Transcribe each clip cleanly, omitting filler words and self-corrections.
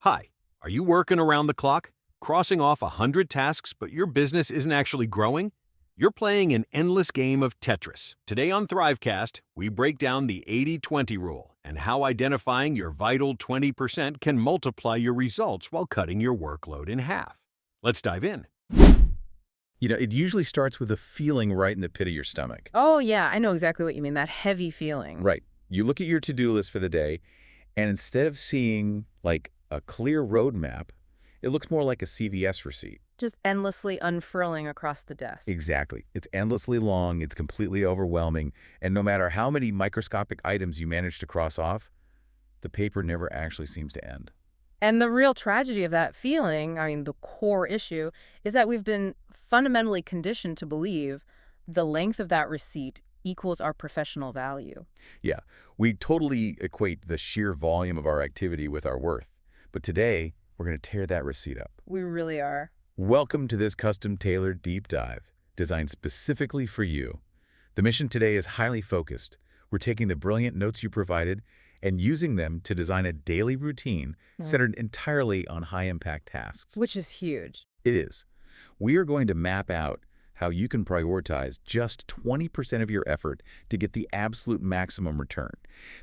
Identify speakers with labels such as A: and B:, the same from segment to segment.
A: Hi, are you working around the clock, crossing off 100 tasks, but your business isn't actually growing? You're playing an endless game of Tetris. Today on ThriveCast, we break down the 80-20 rule and how identifying your vital 20% can multiply your results while cutting your workload in half. Let's dive in.
B: It usually starts with a feeling right in the pit of your stomach.
C: Oh, yeah, I know exactly what you mean, that heavy feeling.
B: Right. You look at your to-do list for the day, and instead of seeing, like, a clear roadmap, it looks more like a CVS receipt.
C: Just endlessly unfurling across the desk.
B: Exactly. It's endlessly long, it's completely overwhelming, and no matter how many microscopic items you manage to cross off, the paper never actually seems to end.
C: And the real tragedy of that feeling, the core issue, is that we've been fundamentally conditioned to believe the length of that receipt equals our professional value.
B: Yeah, we totally equate the sheer volume of our activity with our worth. But today, we're going to tear that receipt up.
C: We really are.
B: Welcome to this custom-tailored deep dive, designed specifically for you. The mission today is highly focused. We're taking the brilliant notes you provided and using them to design a daily routine centered entirely on high-impact tasks.
C: Which is huge.
B: It is. We are going to map out how you can prioritize just 20% of your effort to get the absolute maximum return.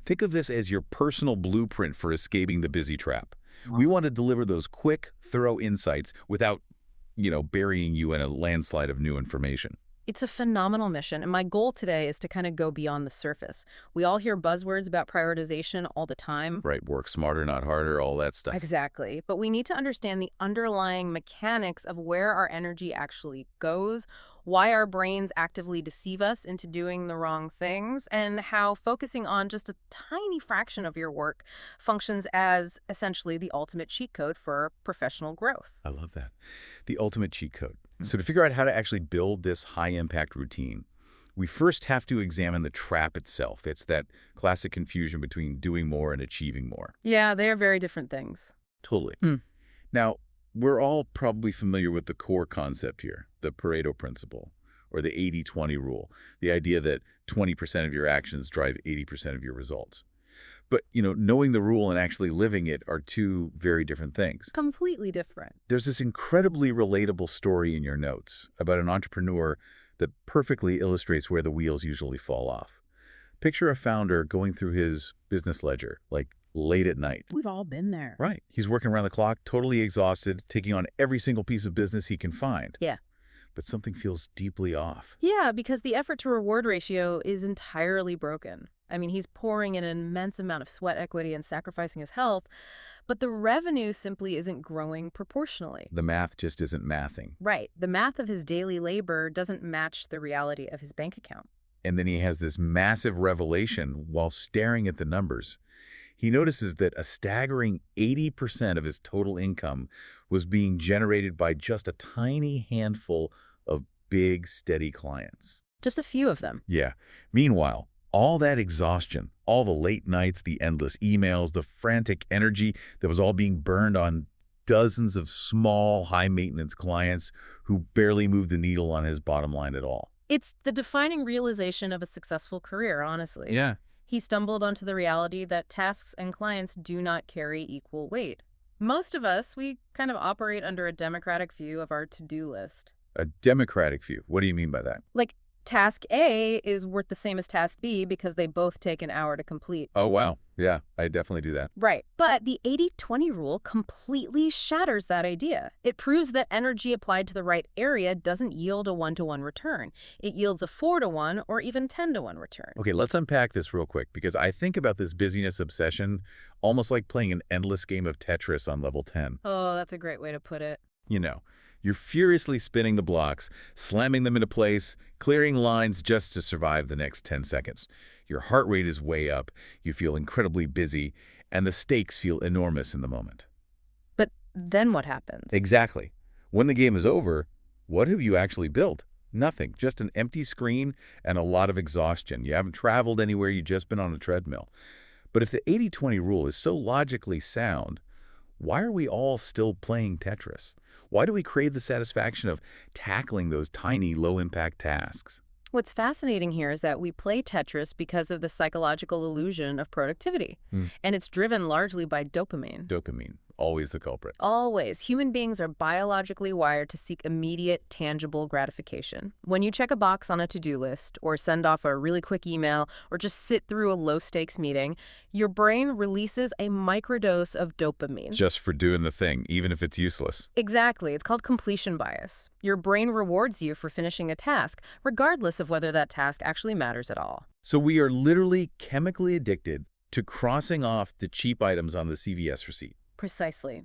B: Think of this as your personal blueprint for escaping the busy trap. We want to deliver those quick, thorough insights without, burying you in a landslide of new information.
C: It's a phenomenal mission, and my goal today is to kind of go beyond the surface. We all hear buzzwords about prioritization all the time.
B: Right, work smarter, not harder, all that stuff.
C: Exactly. But we need to understand the underlying mechanics of where our energy actually goes, why our brains actively deceive us into doing the wrong things, and how focusing on just a tiny fraction of your work functions as essentially the ultimate cheat code for professional growth.
B: I love that. The ultimate cheat code. So to figure out how to actually build this high-impact routine, we first have to examine the trap itself. It's that classic confusion between doing more and achieving more.
C: Yeah, they are very different things.
B: Totally. Now, we're all probably familiar with the core concept here, the Pareto Principle, or the 80-20 rule, the idea that 20% of your actions drive 80% of your results. But, knowing the rule and actually living it are two very different things.
C: Completely different.
B: There's this incredibly relatable story in your notes about an entrepreneur that perfectly illustrates where the wheels usually fall off. Picture a founder going through his business ledger, like late at night.
C: We've all been there.
B: Right. He's working around the clock, totally exhausted, taking on every single piece of business he can find.
C: Yeah.
B: But something feels deeply off.
C: Yeah, because the effort-to-reward ratio is entirely broken. He's pouring in an immense amount of sweat equity and sacrificing his health, but the revenue simply isn't growing proportionally.
B: The math just isn't mathing.
C: Right. The math of his daily labor doesn't match the reality of his bank account.
B: And then he has this massive revelation while staring at the numbers. He notices that a staggering 80% of his total income was being generated by just a tiny handful of big, steady clients.
C: Just a few of them.
B: Yeah. Meanwhile, all that exhaustion, all the late nights, the endless emails, the frantic energy that was all being burned on dozens of small, high-maintenance clients who barely moved the needle on his bottom line at all.
C: It's the defining realization of a successful career, honestly.
B: Yeah.
C: He stumbled onto the reality that tasks and clients do not carry equal weight. Most of us, we kind of operate under a democratic view of our to-do list.
B: A democratic view. What do you mean by that?
C: Like, task A is worth the same as task B because they both take an hour to complete.
B: Oh, wow. Yeah, I definitely do that.
C: Right. But the 80-20 rule completely shatters that idea. It proves that energy applied to the right area doesn't yield a 1-to-1 return. It yields a 4-to-1 or even 10-to-1 return.
B: Okay, let's unpack this real quick because I think about this busyness obsession almost like playing an endless game of Tetris on level 10.
C: Oh, that's a great way to put it.
B: You're furiously spinning the blocks, slamming them into place, clearing lines just to survive the next 10 seconds. Your heart rate is way up, you feel incredibly busy, and the stakes feel enormous in the moment.
C: But then what happens?
B: Exactly. When the game is over, what have you actually built? Nothing, just an empty screen and a lot of exhaustion. You haven't traveled anywhere, you've just been on a treadmill. But if the 80-20 rule is so logically sound, why are we all still playing Tetris? Why do we crave the satisfaction of tackling those tiny, low-impact tasks?
C: What's fascinating here is that we play Tetris because of the psychological illusion of productivity. And it's driven largely by dopamine.
B: Dopamine. always the culprit.
C: Always. Human beings are biologically wired to seek immediate, tangible gratification. When you check a box on a to-do list, or send off a really quick email, or just sit through a low-stakes meeting, your brain releases a microdose of dopamine.
B: Just for doing the thing, even if it's useless.
C: Exactly. It's called completion bias. Your brain rewards you for finishing a task, regardless of whether that task actually matters at all.
B: So we are literally chemically addicted to crossing off the cheap items on the CVS receipt.
C: Precisely.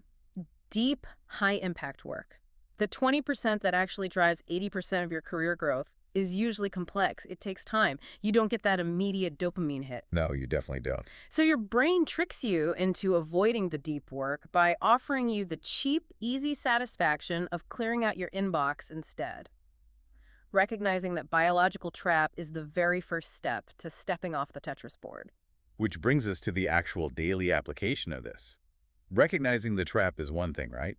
C: Deep, high-impact work. The 20% that actually drives 80% of your career growth is usually complex. It takes time. You don't get that immediate dopamine hit.
B: No, you definitely don't.
C: So your brain tricks you into avoiding the deep work by offering you the cheap, easy satisfaction of clearing out your inbox instead. Recognizing that biological trap is the very first step to stepping off the Tetris board.
B: Which brings us to the actual daily application of this. Recognizing the trap is one thing, right?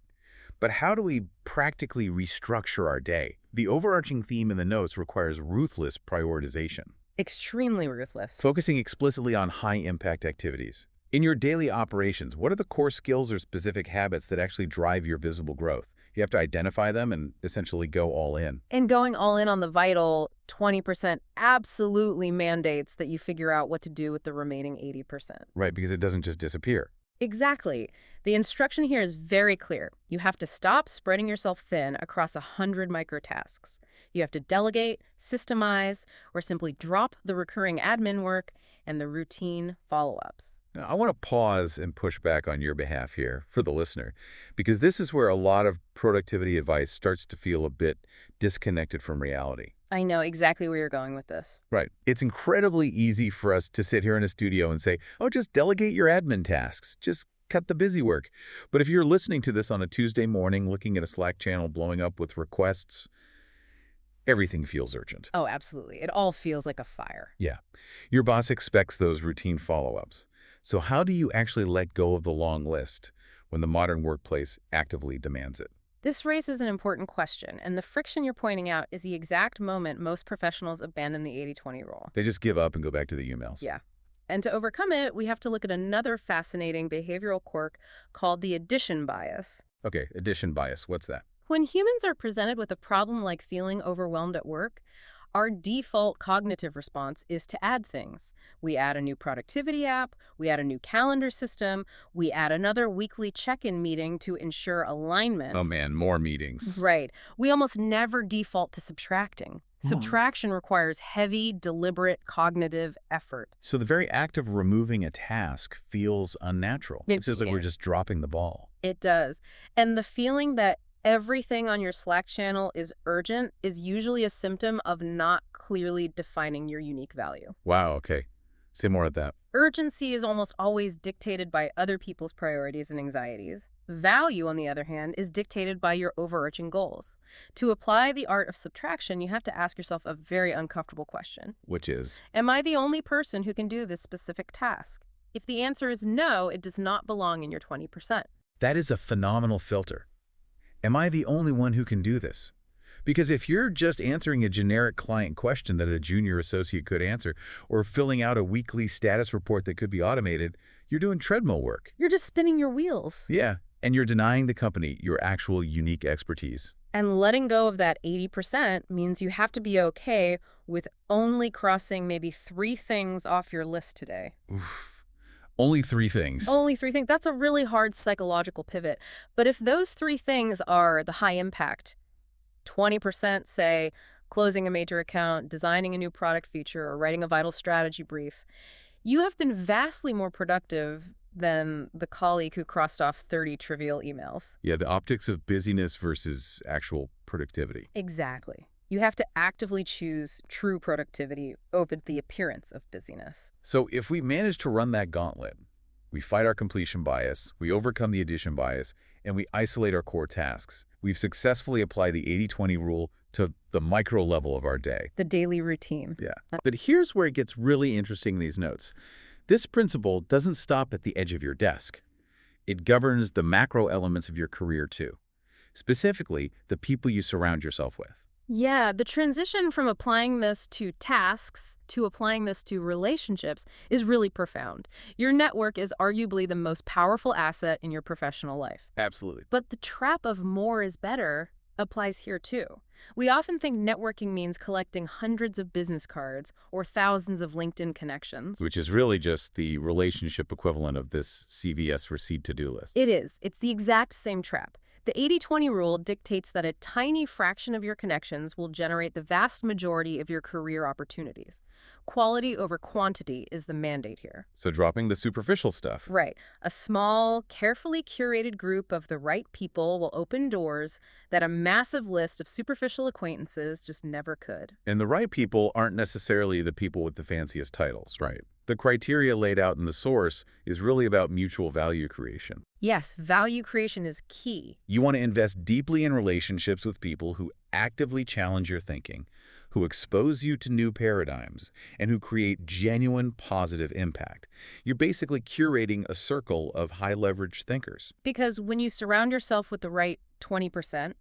B: But how do we practically restructure our day? The overarching theme in the notes requires ruthless prioritization.
C: Extremely ruthless.
B: Focusing explicitly on high-impact activities. In your daily operations, what are the core skills or specific habits that actually drive your visible growth? You have to identify them and essentially go all in.
C: And going all in on the vital 20% absolutely mandates that you figure out what to do with the remaining 80%.
B: Right, because it doesn't just disappear.
C: Exactly. The instruction here is very clear. You have to stop spreading yourself thin across 100 microtasks. You have to delegate, systemize, or simply drop the recurring admin work and the routine follow-ups.
B: Now, I want to pause and push back on your behalf here for the listener, because this is where a lot of productivity advice starts to feel a bit disconnected from reality.
C: I know exactly where you're going with this.
B: Right. It's incredibly easy for us to sit here in a studio and say, oh, just delegate your admin tasks. Just cut the busy work. But if you're listening to this on a Tuesday morning, looking at a Slack channel blowing up with requests, everything feels urgent.
C: Oh, absolutely. It all feels like a fire.
B: Yeah. Your boss expects those routine follow-ups. So how do you actually let go of the long list when the modern workplace actively demands it?
C: This raises an important question, and the friction you're pointing out is the exact moment most professionals abandon the 80-20 rule.
B: They just give up and go back to the emails.
C: Yeah. And to overcome it, we have to look at another fascinating behavioral quirk called the addition bias.
B: Okay, addition bias. What's that?
C: When humans are presented with a problem like feeling overwhelmed at work, our default cognitive response is to add things. We add a new productivity app, we add a new calendar system, we add another weekly check-in meeting to ensure alignment.
B: Oh man, more meetings.
C: Right. We almost never default to subtracting. Subtraction requires heavy, deliberate cognitive effort.
B: So the very act of removing a task feels unnatural. It feels like we're just dropping the ball.
C: It does. And the feeling that everything on your Slack channel is urgent is usually a symptom of not clearly defining your unique value.
B: Wow, okay. Say more of that.
C: Urgency is almost always dictated by other people's priorities and anxieties. Value, on the other hand, is dictated by your overarching goals. To apply the art of subtraction, you have to ask yourself a very uncomfortable question.
B: Which is?
C: Am I the only person who can do this specific task? If the answer is no, it does not belong in your 20%.
B: That is a phenomenal filter. Am I the only one who can do this? Because if you're just answering a generic client question that a junior associate could answer, or filling out a weekly status report that could be automated, you're doing treadmill work.
C: You're just spinning your wheels.
B: Yeah, and you're denying the company your actual unique expertise.
C: And letting go of that 80% means you have to be okay with only crossing maybe 3 things off your list today.
B: Oof. Only 3 things.
C: Only 3 things. That's a really hard psychological pivot. But if those 3 things are the high impact, 20% say closing a major account, designing a new product feature, or writing a vital strategy brief, you have been vastly more productive than the colleague who crossed off 30 trivial emails.
B: Yeah, the optics of busyness versus actual productivity.
C: Exactly. You have to actively choose true productivity over the appearance of busyness.
B: So if we manage to run that gauntlet, we fight our completion bias, we overcome the addition bias, and we isolate our core tasks, we've successfully applied the 80-20 rule to the micro level of our day.
C: The daily routine.
B: Yeah. But here's where it gets really interesting in these notes. This principle doesn't stop at the edge of your desk. It governs the macro elements of your career too. Specifically, the people you surround yourself with.
C: Yeah, the transition from applying this to tasks to applying this to relationships is really profound. Your network is arguably the most powerful asset in your professional life.
B: Absolutely.
C: But the trap of more is better applies here too. We often think networking means collecting hundreds of business cards or thousands of LinkedIn connections.
B: Which is really just the relationship equivalent of this CVS receipt to-do list.
C: It is. It's the exact same trap. The 80-20 rule dictates that a tiny fraction of your connections will generate the vast majority of your career opportunities. Quality over quantity is the mandate here.
B: So dropping the superficial stuff.
C: Right. A small, carefully curated group of the right people will open doors that a massive list of superficial acquaintances just never could.
B: And the right people aren't necessarily the people with the fanciest titles, right? The criteria laid out in the source is really about mutual value creation.
C: Yes, value creation is key.
B: You want to invest deeply in relationships with people who actively challenge your thinking, who expose you to new paradigms, and who create genuine positive impact. You're basically curating a circle of high-leverage thinkers.
C: Because when you surround yourself with the right 20%,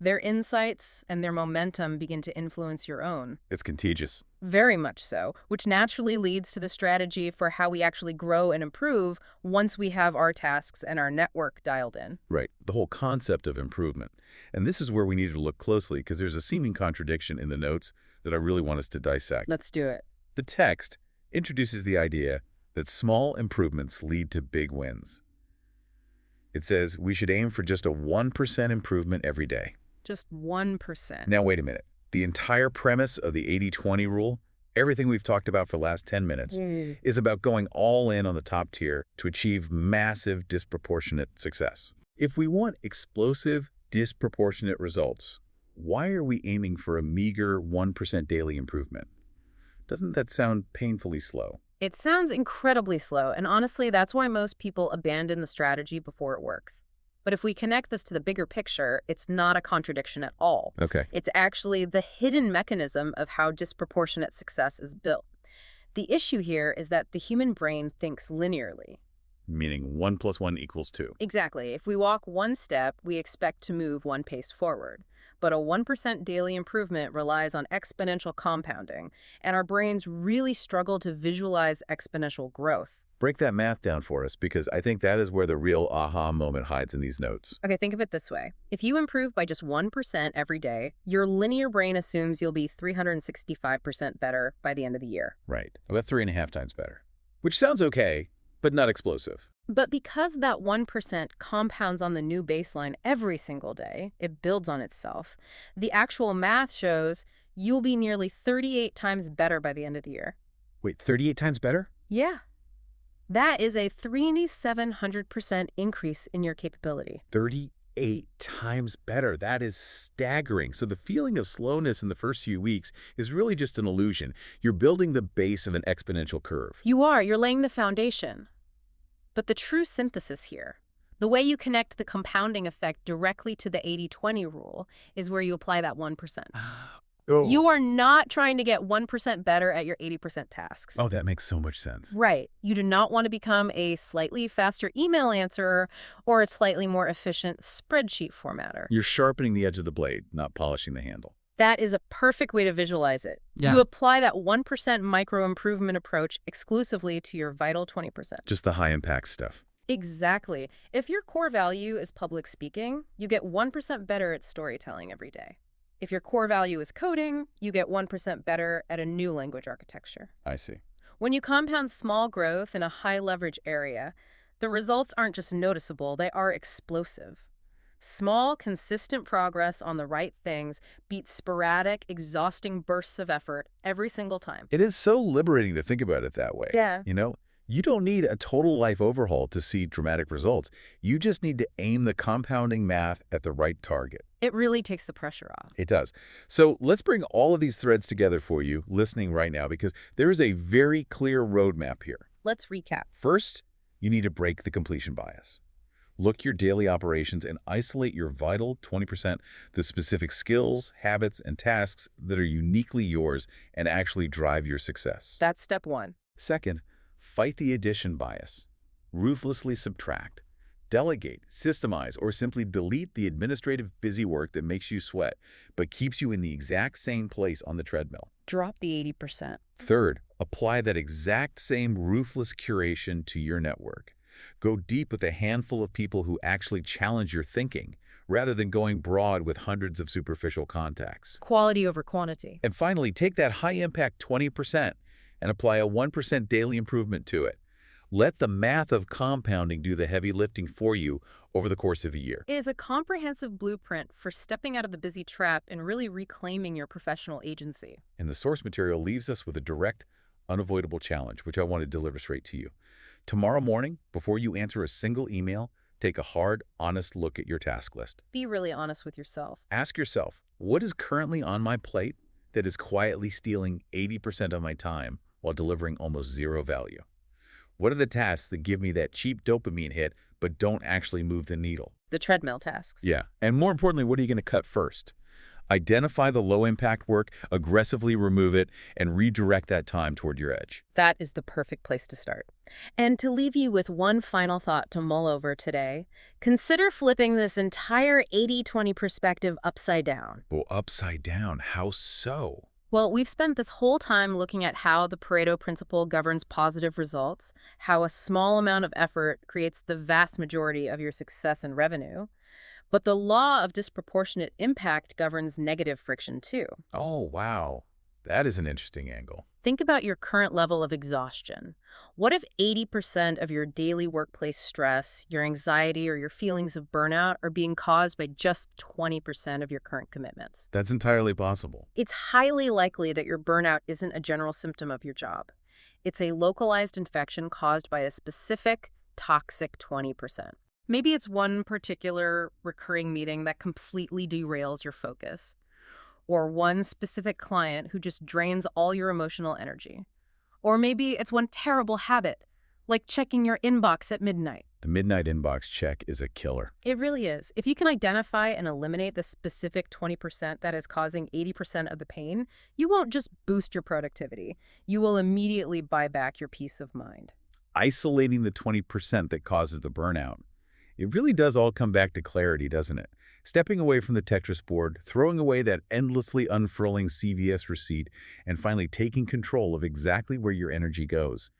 C: their insights and their momentum begin to influence your own.
B: It's contagious.
C: Very much so, which naturally leads to the strategy for how we actually grow and improve once we have our tasks and our network dialed in.
B: Right, the whole concept of improvement. And this is where we need to look closely because there's a seeming contradiction in the notes that I really want us to dissect.
C: Let's do it.
B: The text introduces the idea that small improvements lead to big wins. It says we should aim for just a 1% improvement every day.
C: Just 1%.
B: Now, wait a minute. The entire premise of the 80-20 rule, everything we've talked about for the last 10 minutes, is about going all in on the top tier to achieve massive, disproportionate success. If we want explosive, disproportionate results, why are we aiming for a meager 1% daily improvement? Doesn't that sound painfully slow?
C: It sounds incredibly slow, and honestly, that's why most people abandon the strategy before it works. But if we connect this to the bigger picture, it's not a contradiction at all.
B: Okay.
C: It's actually the hidden mechanism of how disproportionate success is built. The issue here is that the human brain thinks linearly.
B: Meaning 1 + 1 = 2.
C: Exactly. If we walk one step, we expect to move one pace forward. But a 1% daily improvement relies on exponential compounding, and our brains really struggle to visualize exponential growth.
B: Break that math down for us, because I think that is where the real aha moment hides in these notes.
C: Okay, think of it this way. If you improve by just 1% every day, your linear brain assumes you'll be 365% better by the end of the year.
B: Right. About 3.5 times better. Which sounds okay, but not explosive.
C: But because that 1% compounds on the new baseline every single day, it builds on itself, the actual math shows you'll be nearly 38 times better by the end of the year.
B: Wait, 38 times better?
C: Yeah. That is a 3,700% increase in your capability.
B: 38 times better. That is staggering. So the feeling of slowness in the first few weeks is really just an illusion. You're building the base of an exponential curve.
C: You're laying the foundation. But the true synthesis here, the way you connect the compounding effect directly to the 80-20 rule, is where you apply that 1%.
B: Oh.
C: You are not trying to get 1% better at your 80% tasks.
B: Oh, that makes so much sense.
C: Right. You do not want to become a slightly faster email answerer or a slightly more efficient spreadsheet formatter.
B: You're sharpening the edge of the blade, not polishing the handle.
C: That is a perfect way to visualize it.
D: Yeah.
C: You apply that 1% micro-improvement approach exclusively to your vital 20%.
B: Just the high-impact stuff.
C: Exactly. If your core value is public speaking, you get 1% better at storytelling every day. If your core value is coding, you get 1% better at a new language architecture.
B: I see.
C: When you compound small growth in a high-leverage area, the results aren't just noticeable, they are explosive. Small, consistent progress on the right things beats sporadic, exhausting bursts of effort every single time.
B: It is so liberating to think about it that way.
C: Yeah.
B: You know, you don't need a total life overhaul to see dramatic results. You just need to aim the compounding math at the right target.
C: It really takes the pressure off.
B: It does. So let's bring all of these threads together for you listening right now, because there is a very clear roadmap here.
C: Let's recap.
B: First, you need to break the completion bias. Look your daily operations and isolate your vital 20%, the specific skills, habits, and tasks that are uniquely yours and actually drive your success.
C: That's step one.
B: Second, fight the addition bias. Ruthlessly subtract. Delegate, systemize, or simply delete the administrative busy work that makes you sweat, but keeps you in the exact same place on the treadmill.
C: Drop the 80%.
B: Third, apply that exact same ruthless curation to your network. Go deep with a handful of people who actually challenge your thinking, rather than going broad with hundreds of superficial contacts.
C: Quality over quantity.
B: And finally, take that high-impact 20% and apply a 1% daily improvement to it. Let the math of compounding do the heavy lifting for you over the course of a year.
C: It is a comprehensive blueprint for stepping out of the busy trap and really reclaiming your professional agency.
B: And the source material leaves us with a direct, unavoidable challenge, which I want to deliver straight to you. Tomorrow morning, before you answer a single email, take a hard, honest look at your task list.
C: Be really honest with yourself.
B: Ask yourself, what is currently on my plate that is quietly stealing 80% of my time while delivering almost zero value? What are the tasks that give me that cheap dopamine hit but don't actually move the needle?
C: The treadmill tasks.
B: Yeah, and more importantly, what are you going to cut first? Identify the low-impact work, aggressively remove it, and redirect that time toward your edge.
C: That is the perfect place to start. And to leave you with one final thought to mull over today, consider flipping this entire 80-20 perspective upside down.
B: Well, upside down, how so?
C: Well, we've spent this whole time looking at how the Pareto Principle governs positive results, how a small amount of effort creates the vast majority of your success and revenue. But the law of disproportionate impact governs negative friction too.
B: Oh, wow. That is an interesting angle.
C: Think about your current level of exhaustion. What if 80% of your daily workplace stress, your anxiety, or your feelings of burnout are being caused by just 20% of your current commitments?
B: That's entirely possible.
C: It's highly likely that your burnout isn't a general symptom of your job. It's a localized infection caused by a specific, toxic 20%. Maybe it's one particular recurring meeting that completely derails your focus, or one specific client who just drains all your emotional energy. Or maybe it's one terrible habit, like checking your inbox at midnight.
B: The midnight inbox check is a killer.
C: It really is. If you can identify and eliminate the specific 20% that is causing 80% of the pain, you won't just boost your productivity. You will immediately buy back your peace of mind.
B: Isolating the 20% that causes the burnout. It really does all come back to clarity, doesn't it? Stepping away from the Tetris board, throwing away that endlessly unfurling CVS receipt, and finally taking control of exactly where your energy goes.